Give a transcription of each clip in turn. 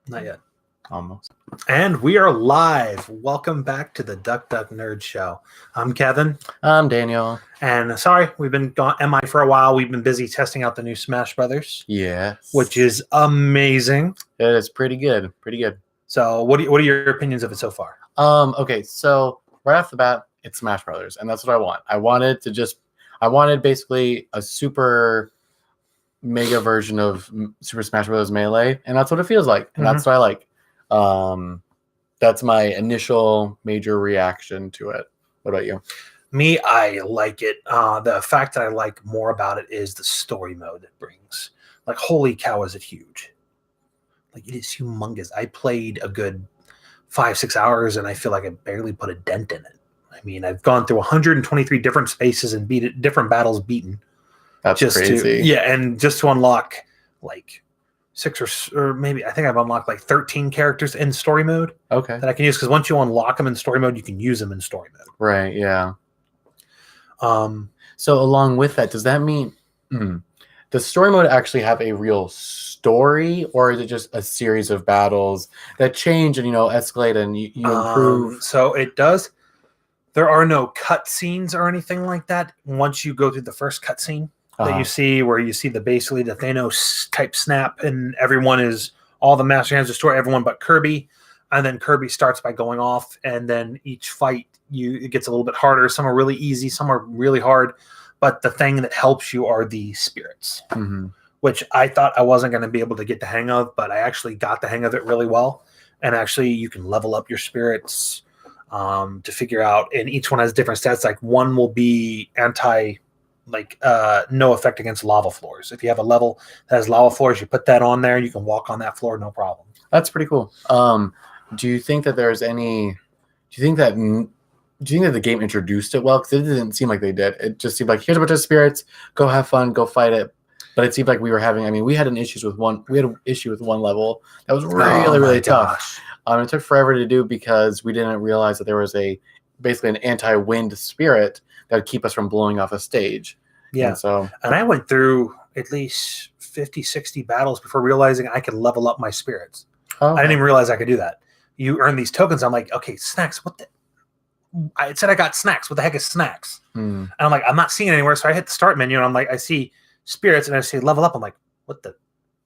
Not yet. Almost. And we are live. Welcome back to the Duck Duck Nerd Show. I'm Kevin. I'm Daniel. And sorry, we've been gone MI for a while. We've been busy testing out the new Smash Brothers. Yes. Which is amazing. It is pretty good. Pretty good. So what are your opinions of it so far? Okay, so right off the bat, it's Smash Brothers, and that's what I want. I wanted basically a super mega version of Super Smash Bros. Melee, and that's what it feels like. And that's what I like. That's my initial major reaction to it. What about you? Me, I like it. The fact that I like more about it is the story mode it brings. Like, holy cow, is it huge. Like, it is humongous. I played a good 5-6 hours, and I feel like I barely put a dent in it. I mean, I've gone through 123 different spaces and different battles beaten. That's crazy. And just to unlock, like, 6 or maybe, I think I've unlocked like 13 characters in story mode. Okay. That I can use, because once you unlock them in story mode, you can use them in story mode. Right, yeah. So along with that, does that mean does story mode actually have a real story, or is it just a series of battles that change and escalate and you improve? So it does. There are no cutscenes or anything like that. Once you go through the first cutscene that you see, where you see basically the Thanos type snap, and everyone is all the Master Hands destroy everyone but Kirby, and then Kirby starts by going off, and then each fight it gets a little bit harder. Some are really easy, some are really hard. But the thing that helps you are the spirits, which I thought I wasn't going to be able to get the hang of, but I actually got the hang of it really well. And actually, you can level up your spirits to figure out, and each one has different stats. Like, one will be no effect against lava floors. If you have a level that has lava floors, you put that on there, you can walk on that floor, no problem. That's pretty cool. Do you think that do you think that the game introduced it well? Because it didn't seem like they did. It just seemed like, here's a bunch of spirits, go have fun, go fight it. But it seemed like we had an issue with one level that was really tough. It took forever to do because we didn't realize that there was basically an anti-wind spirit that would keep us from blowing off a stage. Yeah. And I went through at least 50, 60 battles before realizing I could level up my spirits. I didn't even realize I could do that. You earn these tokens. I'm like, okay, snacks, it said I got snacks. What the heck is snacks? And I'm like, I'm not seeing it anywhere. So I hit the start menu, and I'm like, I see spirits, and I see level up. I'm like, what the?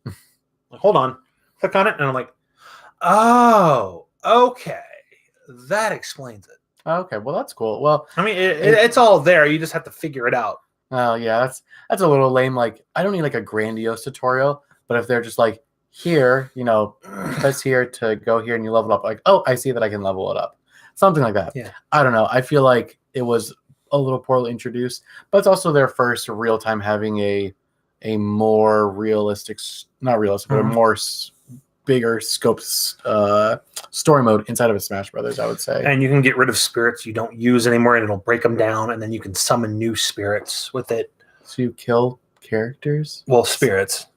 Like, hold on. Click on it, and I'm like, oh, okay. That explains it. Okay, well, that's cool. Well, I mean, it's all there. You just have to figure it out. Oh, yeah, that's a little lame. Like, I don't need like a grandiose tutorial, but if they're just like, here, press here to go here, and you level up. Like, oh, I see that I can level it up. Something like that. Yeah. I don't know. I feel like it was a little poorly introduced, but it's also their first real time having a more realistic, not realistic, but a more bigger scope story mode inside of a Smash Brothers, I would say. And you can get rid of spirits you don't use anymore, and it'll break them down, and then you can summon new spirits with it. So you kill characters? Well, spirits.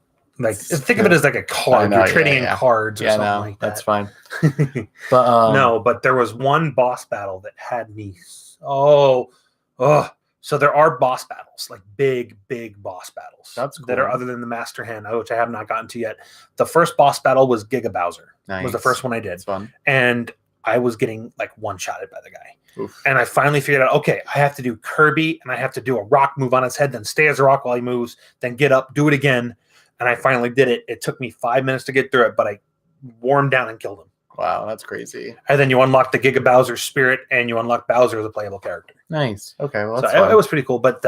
Like, think of it as like a card. You're trading in cards or something like that. That's fine. But there was one boss battle that had me. So there are boss battles, like big boss battles. That's cool. That are other than the Master Hand, which I have not gotten to yet. The first boss battle was Giga Bowser. Nice. Was the first one I did. That's fun. And I was getting like one-shotted by the guy. Oof. And I finally figured out, okay, I have to do Kirby, and I have to do a rock move on his head, then stay as a rock while he moves, then get up, do it again. And I finally did it. It took me 5 minutes to get through it, but I wore him down and killed him. Wow, that's crazy. And then you unlock the Giga Bowser spirit, and you unlock Bowser as a playable character. Nice. Okay, well, that's fun. It was pretty cool. But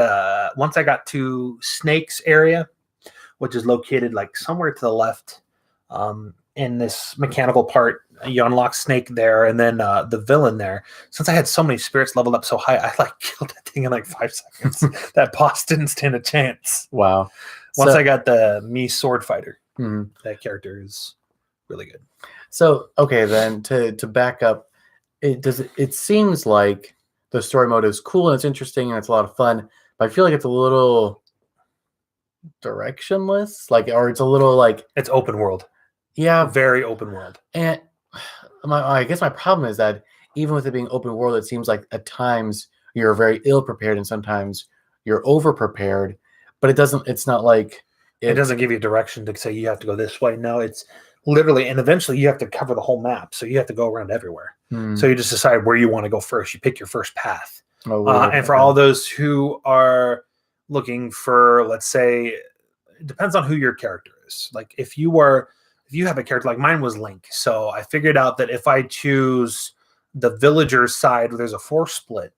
once I got to Snake's area, which is located like somewhere to the left in this mechanical part, you unlock Snake there, and then the villain there. Since I had so many spirits leveled up so high, I killed that thing in like 5 seconds. That boss didn't stand a chance. Wow. Once I got the Mii Sword Fighter, that character is really good. So, okay, then to back up, it seems like the story mode is cool and it's interesting and it's a lot of fun, but I feel like it's a little directionless, or it's a little it's open world. Yeah, very open world. And I guess my problem is that even with it being open world, it seems like at times you're very ill prepared and sometimes you're over prepared. But it doesn't. It's not like it doesn't give you direction to say you have to go this way. No, it's literally, and eventually you have to cover the whole map, so you have to go around everywhere. So you just decide where you want to go first. You pick your first path. And for all those who are looking for, let's say, it depends on who your character is. Like if you have a character like mine was Link, so I figured out that if I choose the villager side where there's a force split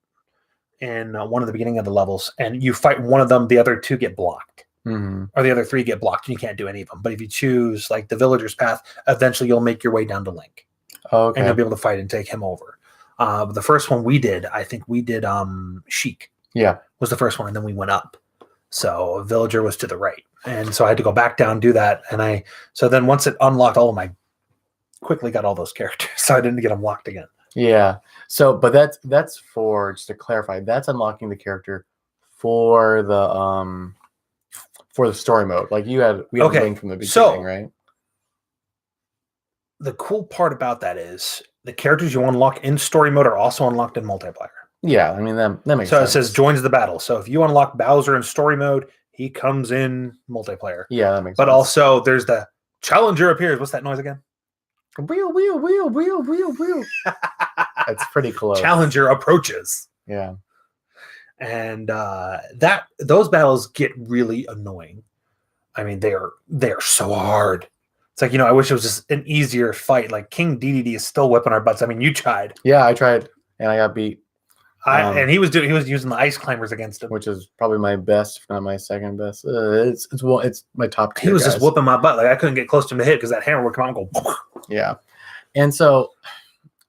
in one of the beginning of the levels, and you fight one of them, the other two get blocked. Or the other three get blocked, and you can't do any of them. But if you choose like the villager's path, eventually you'll make your way down to Link. Okay. And you'll be able to fight and take him over. But the first one we did, I think we did Sheik. Yeah. Was the first one, and then we went up. So Villager was to the right. And so I had to go back down, do that. And so then once it unlocked all of them, I quickly got all those characters. So I didn't get them locked again. Yeah. So, but that's for, just to clarify, that's unlocking the character for the story mode. Like we had Link from the beginning, right? The cool part about that is the characters you unlock in story mode are also unlocked in multiplayer. Yeah, I mean that makes sense. So it says joins the battle. So if you unlock Bowser in story mode, he comes in multiplayer. Yeah, that makes sense. But also there's the challenger appears. What's that noise again? Wheel, wheel, wheel, wheel, wheel, wheel. That's pretty close. Challenger approaches. Yeah. And those battles get really annoying. I mean, they're so hard. It's like, I wish it was just an easier fight. Like King DDD is still whipping our butts. I mean, you tried. Yeah, I tried, and I got beat. And he was using the ice climbers against him, which is probably my best, if not my second best. It's my top tier. He was just whooping my butt. Like I couldn't get close to him to hit because that hammer would come out and go. Yeah, and so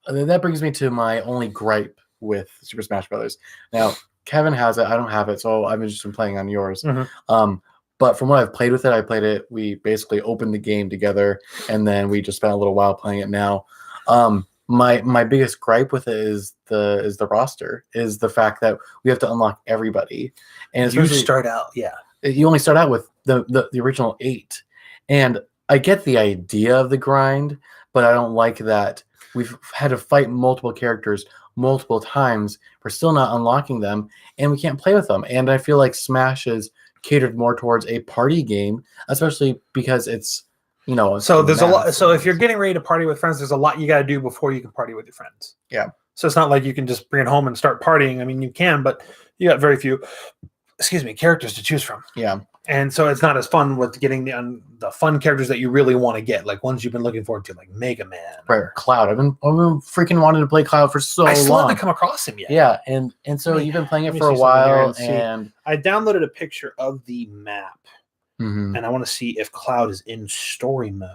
that brings me to my only gripe with Super Smash Brothers. Now Kevin has it, I don't have it, so I've just been playing on yours. But from what I've played with it, we basically opened the game together, and then we just spent a little while playing it now. My biggest gripe with it is the roster, is the fact that we have to unlock everybody. And you start out, you only start out with the original 8. And I get the idea of the grind, but I don't like that we've had to fight multiple characters multiple times. We're still not unlocking them, and we can't play with them. And I feel like Smash is catered more towards a party game, especially because it's, so there's a lot. So if you're getting ready to party with friends, there's a lot you got to do before you can party with your friends. Yeah. So it's not like you can just bring it home and start partying. I mean, you can, but you got very few, characters to choose from. Yeah. And so it's not as fun with getting the fun characters that you really want to get, like ones you've been looking forward to, like Mega Man. Right, Cloud. I've been freaking wanting to play Cloud for so long. I still haven't come across him yet. Yeah, and so you've been playing it for a while, and I downloaded a picture of the map, and I want to see if Cloud is in story mode.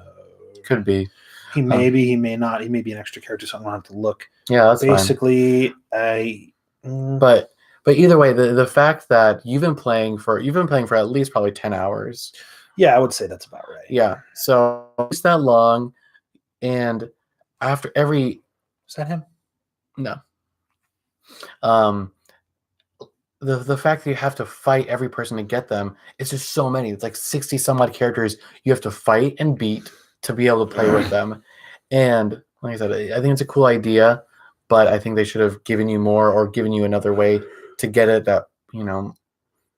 Could be. He may be. He may not. He may be an extra character, so I'm gonna have to look. Yeah, that's basically fine. But either way, the fact that you've been playing for at least probably 10 hours. Yeah, I would say that's about right. Yeah. So it's that long. And after every Is that him? No. The fact that you have to fight every person to get them, it's just so many. It's like 60 some odd characters you have to fight and beat to be able to play with them. And like I said, I think it's a cool idea, but I think they should have given you more, or given you another way to get it that,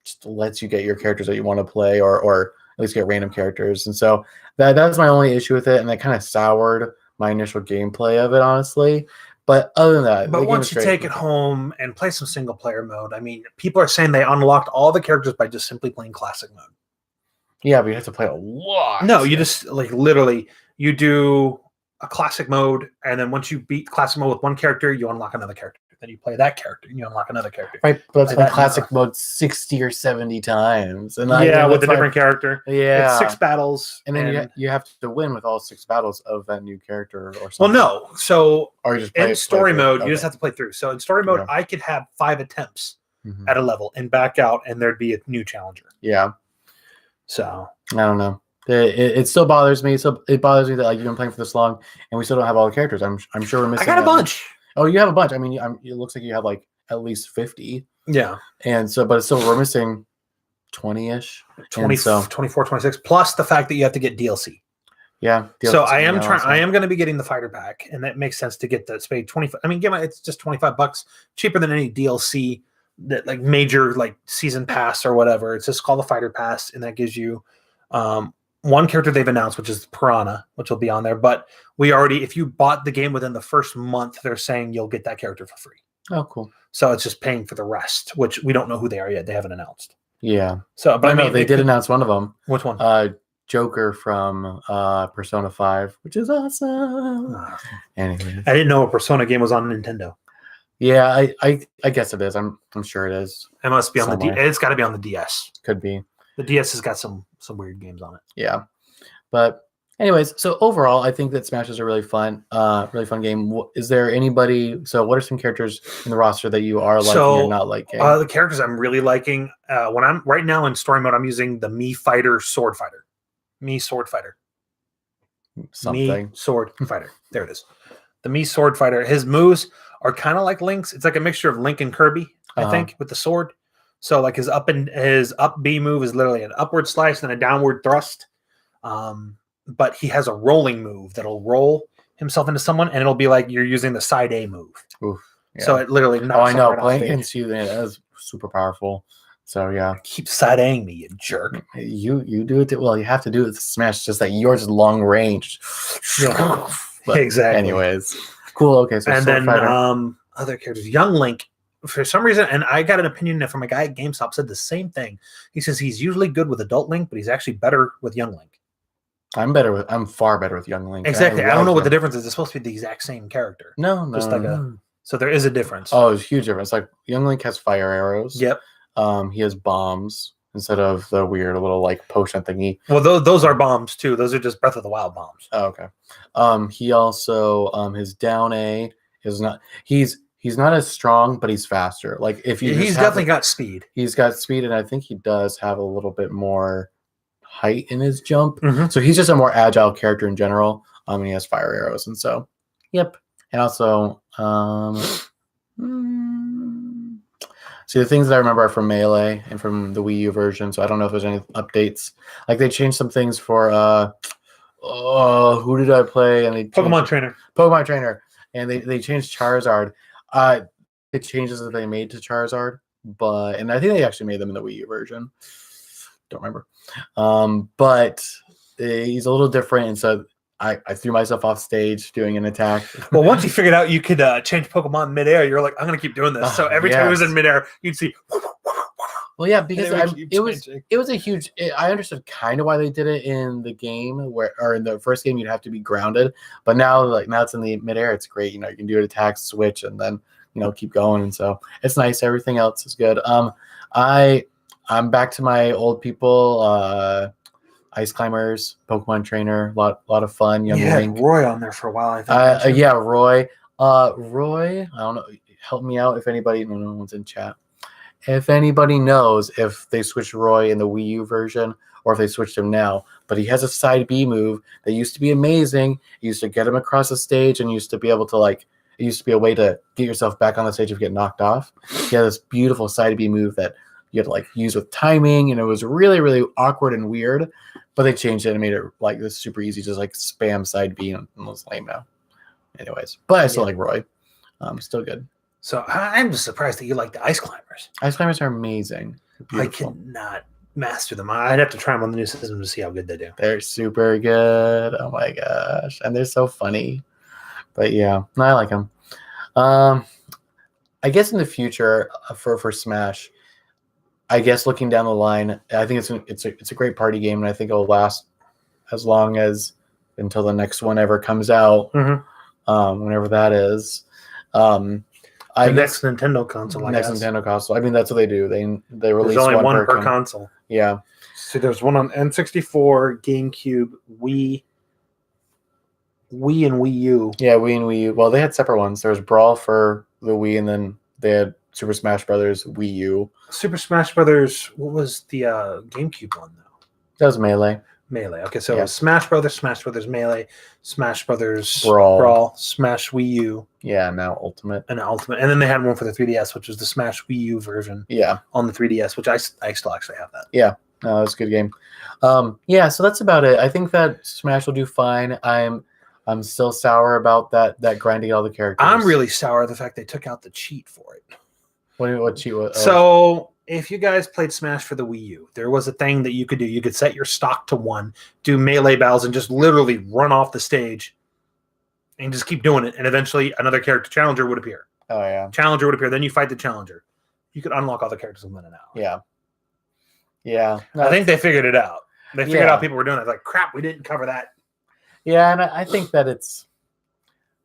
just lets you get your characters that you want to play, or at least get random characters. And so that's my only issue with it, and that kind of soured my initial gameplay of it, honestly. But other than that, but once you take it home and play some single player mode, I mean, people are saying they unlocked all the characters by just simply playing classic mode. Yeah, but you have to play a lot. No, you just literally you do a classic mode, and then once you beat classic mode with one character, you unlock another character. Then you play that character, and you unlock another character. Right, but that's classic mode 60 or 70 times, and with a different character. Yeah, it's 6 battles, and then you have to win with all 6 battles of that new character or something. Well, no, so or you just in story mode, you just have to play through. So in story mode, I could have 5 attempts at a level and back out, and there'd be a new challenger. Yeah. So I don't know. It still bothers me. So it bothers me that you've been playing for this long, and we still don't have all the characters. I'm sure we're missing. I got a bunch. Oh, you have a bunch. I mean, it looks like you have at least 50. Yeah. And so, but still, we're missing 20-ish. 24, 26, plus the fact that you have to get DLC. Yeah. So I am going to be getting the fighter pack, and that makes sense to get the spade 25. I mean, it's just $25, cheaper than any DLC that major season pass or whatever. It's just called the fighter pass, and that gives you one character they've announced, which is Piranha, which will be on there. But we already, if you bought the game within the first month, they're saying you'll get that character for free. Oh, cool. So it's just paying for the rest, which we don't know who they are yet. They haven't announced. Yeah. So, but I know they did announce one of them. Which one? Joker from Persona 5, which is awesome. Anyway, I didn't know a Persona game was on Nintendo. Yeah, I guess it is. I'm sure it is. It must be on Somewhere. the it's got to be on the DS. Could be. The DS has got some weird games on it. Yeah. But anyways, so overall, I think that Smash is a really fun game. Is there anybody? So, what are some characters in the roster that you are liking or not liking? The characters I'm really liking. When I'm right now in story mode, I'm using the Mii Fighter Sword Fighter. Mii Sword Fighter. Something. Mii Sword Fighter. There it is. The Mii Sword Fighter. His moves are kind of like Link's. It's like a mixture of Link and Kirby, I think, with the sword. So like his up B move is literally an upward slice and a downward thrust. But he has a rolling move that'll roll himself into someone, and it'll be like you're using the side A move. Oof, yeah. So it literally knocks. Oh, I know. Right Playing against you, that is super powerful. So yeah, keep side Aing me, you jerk. You do it. Well, you have to do it with Smash. Just like yours is long range. Yeah. But exactly. Anyways, cool. Okay, so and Sword then Fighter. Other characters, Young Link. For some reason, and I got an opinion from a guy at GameStop said the same thing. He says he's usually good with adult Link, but he's actually better with Young Link. I'm far better with Young Link. Exactly. I don't know what the difference is. It's supposed to be the exact same character. No. So there is a difference. Oh, it's a huge difference. Like Young Link has fire arrows. Yep. He has bombs instead of the weird little like potion thingy. Well, those are bombs too. Those are just Breath of the Wild bombs. Oh, okay. He also his down A is not. He's not as strong, but he's faster. Like if you he's definitely got speed. He's got speed, and I think he does have a little bit more height in his jump. Mm-hmm. So he's just a more agile character in general. And he has fire arrows, and so yep. And also, see, the things that I remember are from Melee and from the Wii U version. So I don't know if there's any updates. Like they changed some things for who did I play? And they Pokemon Trainer, and they changed Charizard. The changes that they made to Charizard, and I think they actually made them in the Wii U version. Don't remember. But he's a little different, and so I threw myself off stage doing an attack. Well, once you figured out you could change Pokemon midair, you're like, I'm gonna keep doing this. So every time it was in midair, you'd see. Well, yeah, because it was a huge. I understood kind of why they did it in the game or in the first game you'd have to be grounded, but now it's in the midair. It's great. You can do an attack, switch, and then keep going, and so it's nice. Everything else is good. I'm back to my old people. Ice Climbers, Pokemon Trainer, lot of fun. Young Link. Roy on there for a while. I think. Yeah, Roy. Roy. I don't know. Help me out if anybody. No one's in chat. If anybody knows if they switched Roy in the Wii U version or if they switched him now, but he has a side B move that used to be amazing. It used to get him across the stage and used to be able to it used to be a way to get yourself back on the stage if you get knocked off. He had this beautiful side B move that you had to use with timing, and it was really, really awkward and weird, but they changed it and made it this super easy, just spam side B, and it was lame now. Anyways, but I still like Roy. Still good. So I'm just surprised that you like the Ice Climbers. Ice Climbers are amazing. I cannot master them. I'd have to try them on the new system to see how good they do. They're super good. Oh my gosh. And they're so funny. But yeah, I like them. I guess in the future for Smash, I guess looking down the line, I think it's a great party game, and I think it'll last as long as until the next one ever comes out, whenever that is. Next Nintendo console. Nintendo console. I mean, that's what they do. They release there's only one per console. Yeah. So there's one on N64, GameCube, Wii and Wii U. Yeah, Wii and Wii U. Well, they had separate ones. There was Brawl for the Wii, and then they had Super Smash Brothers Wii U. Super Smash Brothers. What was the GameCube one though? That was Melee. Melee. Okay, so it was Smash Brothers Melee, Smash Brothers Brawl, Smash Wii U. Yeah, now Ultimate. And then they had one for the 3DS, which was the Smash Wii U version. Yeah. On the 3DS, which I still actually have that. Yeah. No, it's a good game. Yeah, so that's about it. I think that Smash will do fine. I'm still sour about that grinding all the characters. I'm really sour at the fact they took out the cheat for it. What cheat was? So if you guys played Smash for the Wii U, there was a thing that you could do. You could set your stock to 1, do melee battles, and just literally run off the stage and just keep doing it. And eventually another character challenger would appear. Oh yeah. Challenger would appear. Then you fight the challenger. You could unlock all the characters within an hour. Yeah. Yeah. I think they figured it out. They figured Yeah. out people were doing it. Like, crap, we didn't cover that. Yeah, and I think that it's.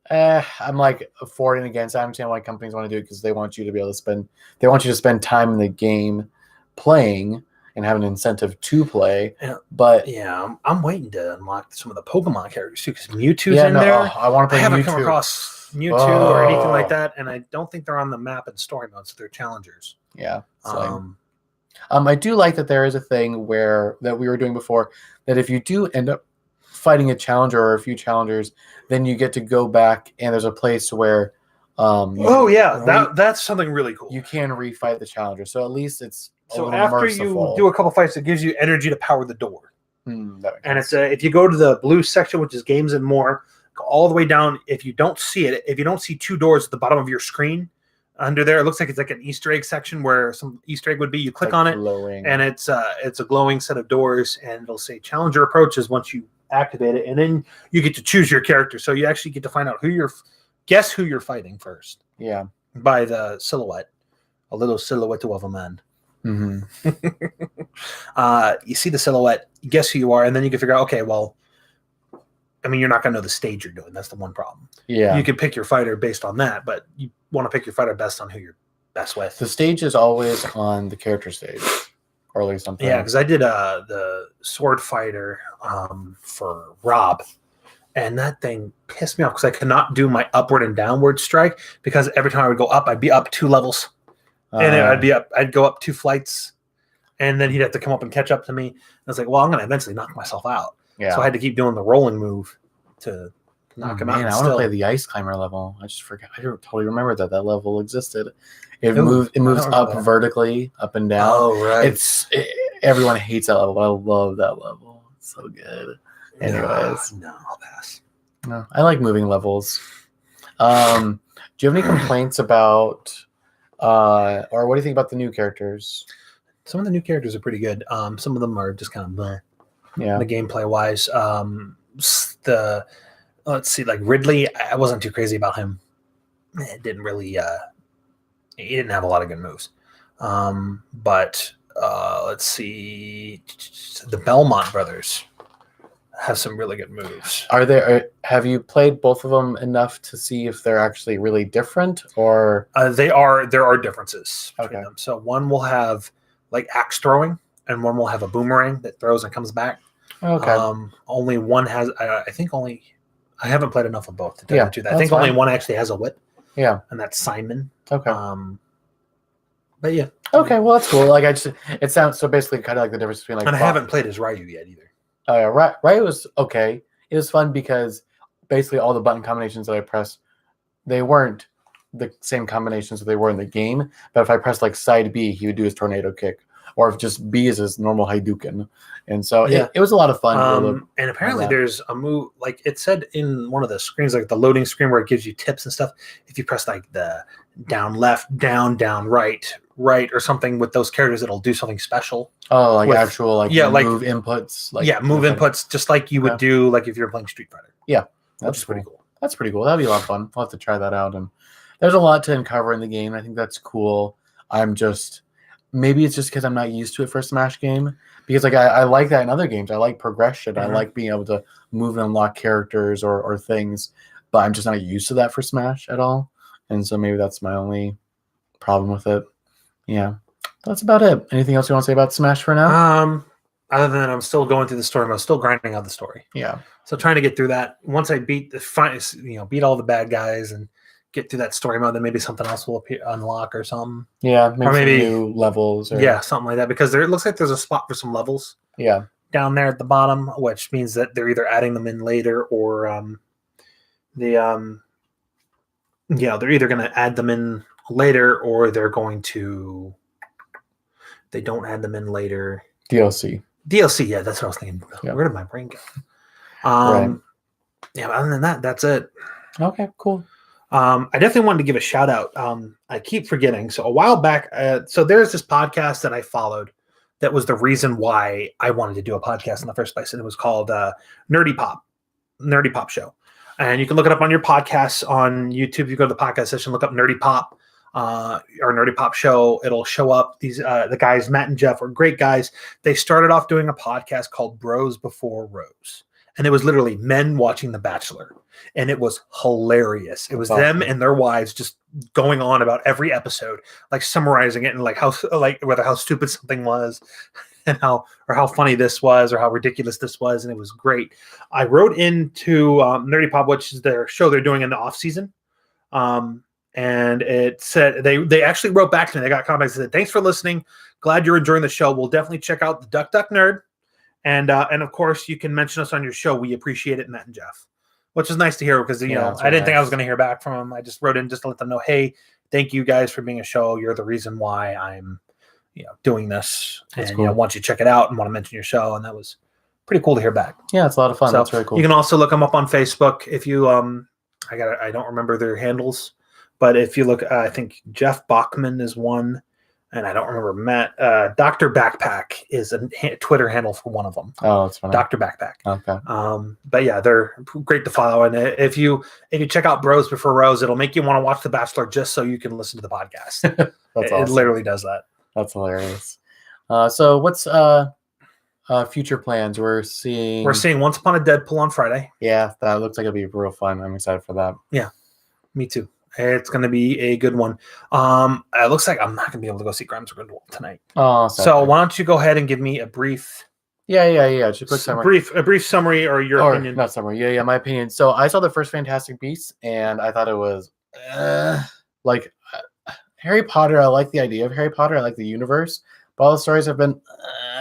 I'm like for and against. I understand why companies want to do it because they want you to be able to spend. They want you to spend time in the game, playing, and have an incentive to play. Yeah. But Yeah, I'm waiting to unlock some of the Pokemon characters too, because Mewtwo's yeah, in no, there. I want to I play haven't Mewtwo. come across Mewtwo or anything like Oh. that, and I don't think they're on the map in story mode, so they're challengers. Yeah. it's lame. Um, I do like that there is a thing where that we were doing before that if you do end up fighting a challenger or a few challengers, then you get to go back and there's a place where oh yeah, that's something really cool. you can refight the challenger. So at least it's a So little after merciful. you do a couple fights, it gives you energy to power the door. That makes And sense. it's if you go to the blue section, which is games and more, go all the way down. If you don't see it, if you don't see 2 doors at the bottom of your screen, under there, it looks like it's like an Easter egg section where some Easter egg would be. You click Like on it, glowing. and it's a glowing set of doors, and it'll say Challenger approaches once you activate it, and then you get to choose your character. So you actually get to find out guess who you're fighting first yeah. by the silhouette, a little silhouette of a man. hmm You see the silhouette, you guess who you are, and then you can figure out, okay, well, I mean, you're not going to know the stage you're doing. That's the one problem. Yeah. You can pick your fighter based on that, but you want to pick your fighter best on who you're best with. The stage is always on the character stage, or at least something. Yeah, because I did the sword fighter for Rob, and that thing pissed me off because I could not do my upward and downward strike because every time I would go up, I'd be up 2 levels, and I'd go up 2 flights, and then he'd have to come up and catch up to me. And I was like, well, I'm going to eventually knock myself out. yeah. So I had to keep doing the rolling move to knock him out. Man, and I want to still- play the ice climber level. I just forgot. I totally remembered that level existed. It Ooh, moves. It I moves don't up remember that. vertically, up and down. Oh, right. Everyone hates that level, but I love that level. It's so good. Anyways. No, I'll pass. No, I like moving levels. Do you have any complaints about, or what do you think about the new characters? Some of the new characters are pretty good. Some of them are just kind of Yeah. the gameplay wise. Let's see, like Ridley, I wasn't too crazy about him. It didn't really. He didn't have a lot of good moves. But let's see, the Belmont brothers have some really good moves. Have you played both of them enough to see if they're actually really different, or There are differences between Okay. them. So one will have like axe throwing, and one will have a boomerang that throws and comes back. okay? Only one has. I think only. I haven't played enough of both to tell Yeah, you the truth. I that's think only fine. one actually has a whip, Yeah. and that's Simon. Okay. But yeah, Okay. Well, that's cool. Like it sounds so basically kind of like the difference between like. and I haven't played as Ryu yet either. Right was okay. It was fun because basically all the button combinations that I pressed, they weren't the same combinations that they were in the game. But if I pressed like side B, he would do his tornado kick, or if just B is his normal Hadouken. And so Yeah. it was a lot of fun. to be able to- And apparently that. there's a move, like it said in one of the screens, like the loading screen where it gives you tips and stuff. If you press like the down left, down right, or something with those characters, it'll do something special. Oh, like with- actual like yeah, like- move inputs. Like move okay. inputs just like you would Okay. do like if you're playing Street Fighter. Which That's is pretty cool. cool. That's pretty cool. That'd be a lot of fun. We'll have to try that out. And there's a lot to uncover in the game. I think that's cool. Maybe it's just because I'm not used to it for a Smash game. Because like I like that in other games. I like progression. I Mhm. like being able to move and unlock characters or things. But I'm just not used to that for Smash at all. And so maybe that's my only problem with it. Yeah. That's about it. Anything else you want to say about Smash for now? Other than I'm still going through the story, I'm still grinding out the story. Yeah. So trying to get through that. Once I beat beat all the bad guys and get through that story mode, then maybe something else will unlock or something. Yeah. Maybe, Or maybe- some new levels. Or, Yeah, something like that. Because it looks like there's a spot for some levels Yeah. down there at the bottom, which means that they're either adding them in later or they're either going to add them in later or they're going to. They don't add them in later. DLC. DLC, yeah, that's what I was thinking. Yeah. Where did my brain go? Right. Yeah, but other than that, that's it. Okay, cool. I definitely wanted to give a shout out. I keep forgetting. So a while back, so there's this podcast that I followed that was the reason why I wanted to do a podcast in the first place, and it was called Nerdy Pop Show. And you can look it up on your podcasts on YouTube. You go to the podcast session, look up Nerdy Pop or Nerdy Pop Show. It'll show up. These the guys, Matt and Jeff, are great guys. They started off doing a podcast called Bros Before Rose. And it was literally men watching The Bachelor. And it was hilarious. It was them and their wives just going on about every episode, like summarizing it and like how stupid something was and how funny this was or how ridiculous this was. And it was great. I wrote into Nerdy Pop, which is their show they're doing in the off season. And it said they actually wrote back to me. They got comments that said, "Thanks for listening. Glad you're enjoying the show. We'll definitely check out the Duck Duck Nerd. And of course, you can mention us on your show. We appreciate it, Matt and Jeff," which is nice to hear because, you know, I didn't think I was going to hear back from them. I just wrote in just to let them know, hey, thank you guys for being a show. You're the reason why I'm, doing this. That's and, cool. I want you to check it out and want to mention your show. And that was pretty cool to hear back. Yeah, it's a lot of fun. So that's very cool. You can also look them up on Facebook. If you, I don't remember their handles, but if you look, I think Jeff Bachman is one. And I don't remember Matt. Dr. Backpack is a Twitter handle for one of them. Oh, that's funny. Dr. Backpack. Okay. But yeah, they're great to follow. And if you check out Bros Before Rose, it'll make you want to watch The Bachelor just so you can listen to the podcast. That's It literally does that. That's hilarious. So what's future plans? We're seeing Once Upon a Deadpool on Friday. Yeah, that looks like it'll be real fun. I'm excited for that. Yeah, me too. It's going to be a good one. It looks like I'm not going to be able to go see Grimes Grindelwald tonight. Oh, so why don't you go ahead and give me a brief? Yeah. Just a quick summary. A brief summary or your opinion. Not summary. Yeah, my opinion. So I saw the first Fantastic Beasts, and I thought it was Harry Potter. I like the idea of Harry Potter. I like the universe. But all the stories have been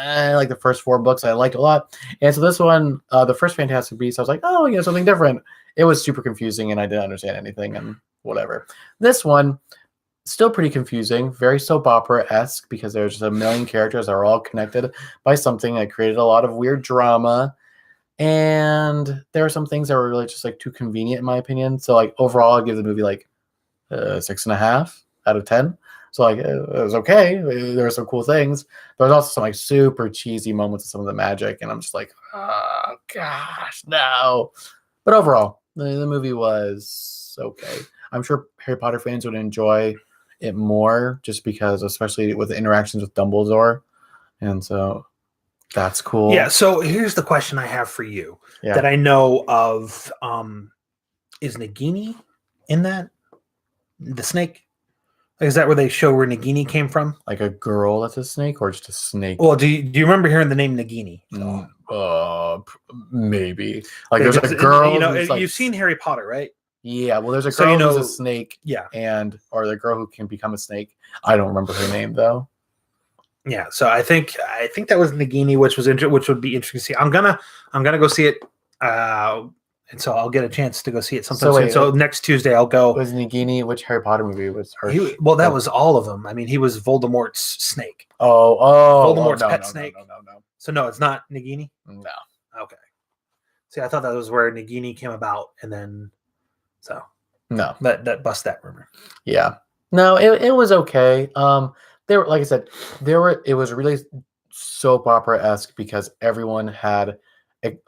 like the first 4 books I liked a lot. And so this one, the first Fantastic Beasts, I was like, oh, something different. It was super confusing, and I didn't understand anything, and whatever. This one, still pretty confusing, very soap opera-esque, because there's just a million characters that are all connected by something that created a lot of weird drama. And there are some things that were really just like too convenient, in my opinion. So like overall, I'd give the movie like 6.5 out of 10. So like it was okay. There were some cool things. There was also some like super cheesy moments of some of the magic, and I'm just like, oh gosh, no. But overall, the movie was okay. I'm sure Harry Potter fans would enjoy it more just because, especially with the interactions with Dumbledore. And so that's cool. Yeah. So here's the question I have for you that I know of. Is Nagini in that? The snake? Is that where they show where Nagini came from? Like a girl that's a snake or just a snake? Well, do you remember hearing the name Nagini? Maybe. Like there's a girl. You've seen Harry Potter, right? Yeah, well, there's a girl who's a snake. Yeah, or the girl who can become a snake. I don't remember her name though. Yeah, so I think that was Nagini, which would be interesting to see. I'm gonna go see it, and so I'll get a chance to go see it sometime soon. So next Tuesday I'll go. Was Nagini? Which Harry Potter movie was her? That was all of them. I mean, he was Voldemort's snake. Voldemort's pet snake. No. So no, it's not Nagini. No. Okay. See, I thought that was where Nagini came about, and then. So no, that bust that rumor. Yeah, no, it was okay. There were, like I said, it was really soap opera-esque because everyone had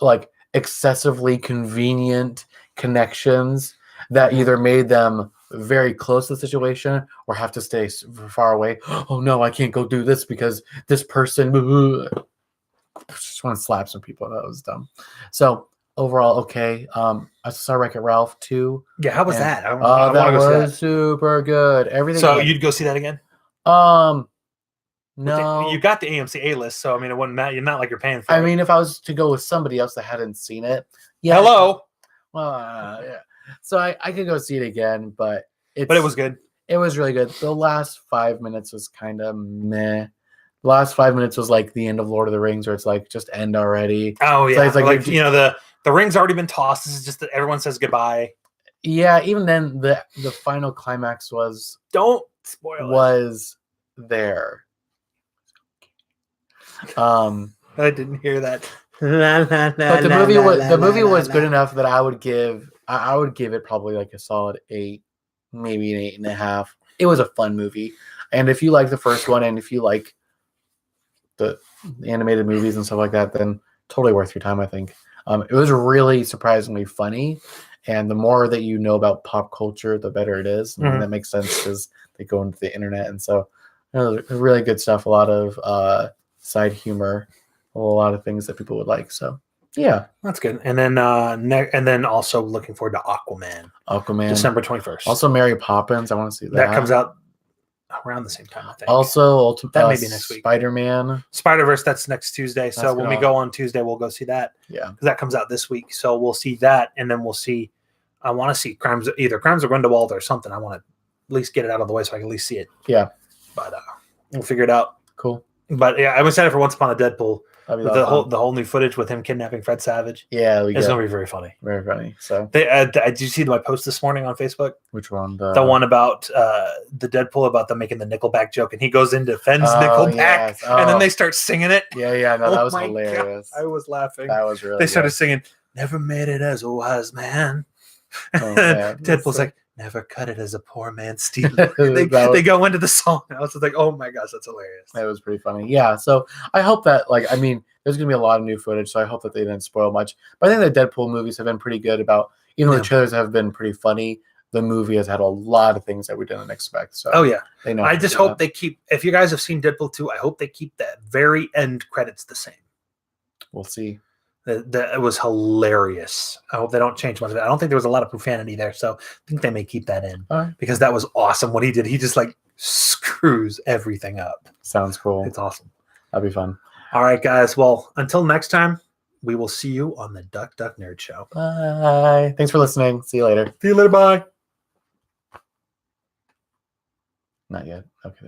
like excessively convenient connections that either made them very close to the situation or have to stay far away. Oh no, I can't go do this because this person. I just want to slap some people. That was dumb. So. Overall, okay. I saw Wreck-It Ralph 2. Yeah, how was that? That was super good. Everything. So you'd go see that again? No. You got the AMC A list, so I mean, it wouldn't matter. You're not like you're paying for it. I mean, if I was to go with somebody else that hadn't seen it, yeah. Hello. Well, yeah. So I could go see it again, but it was good. It was really good. The last 5 minutes was kind of meh. The last 5 minutes was like the end of Lord of the Rings, where it's like just end already. Oh yeah, so it's like the ring's already been tossed. This is just that everyone says goodbye. Yeah, even then, the final climax was don't spoil was there. I didn't hear that. But the movie was good enough that I would give it probably like a solid 8 maybe an 8.5. It was a fun movie. And if you like the first one and if you like the animated movies and stuff like that, then totally worth your time, I think. It was really surprisingly funny. And the more that you know about pop culture, the better it is. And that makes sense because they go into the internet. And so really good stuff. A lot of side humor, a lot of things that people would like. So yeah, that's good. And then and then also looking forward to Aquaman, December 21st. Also Mary Poppins. I want to see that. That comes out around the same time, I think. Also, that may be next week. Spider-Verse. That's next Tuesday. So when we go on Tuesday, we'll go see that. Yeah, because that comes out this week. So we'll see that, and then we'll see. I want to see either Crimes of Grindelwald or something. I want to at least get it out of the way so I can at least see it. Yeah, but we'll figure it out. Cool. But yeah, I'm excited for Once Upon a Deadpool. The whole new footage with him kidnapping Fred Savage. Yeah, it's gonna be very funny. Very funny. So did you see my post this morning on Facebook? Which one? The one about the Deadpool about them making the Nickelback joke, and he goes into Fenn's Nickelback, yes. and then they start singing it. Yeah. No, that was hilarious. God, I was laughing. That was really. They started singing "Never Made It as a Wise Man." Oh, man. Deadpool's like, "Never cut it as a poor man stealing." they go into the song. I was just like, "Oh my gosh, that's hilarious." That was pretty funny. Yeah. So I hope that, there's gonna be a lot of new footage. So I hope that they didn't spoil much. But I think the Deadpool movies have been pretty good about. Even though the trailers have been pretty funny, the movie has had a lot of things that we didn't expect. So they know. I just hope they keep. If you guys have seen Deadpool 2, I hope they keep that very end credits the same. We'll see. That was hilarious. I hope they don't change much of it. I don't think there was a lot of profanity there, so I think they may keep that in because that was awesome. What he did, he just screws everything up. Sounds cool. It's awesome. That'd be fun. All right, guys. Well, until next time, we will see you on the Duck Duck Nerd Show. Bye. Thanks for listening. See you later. See you later. Bye. Not yet. Okay.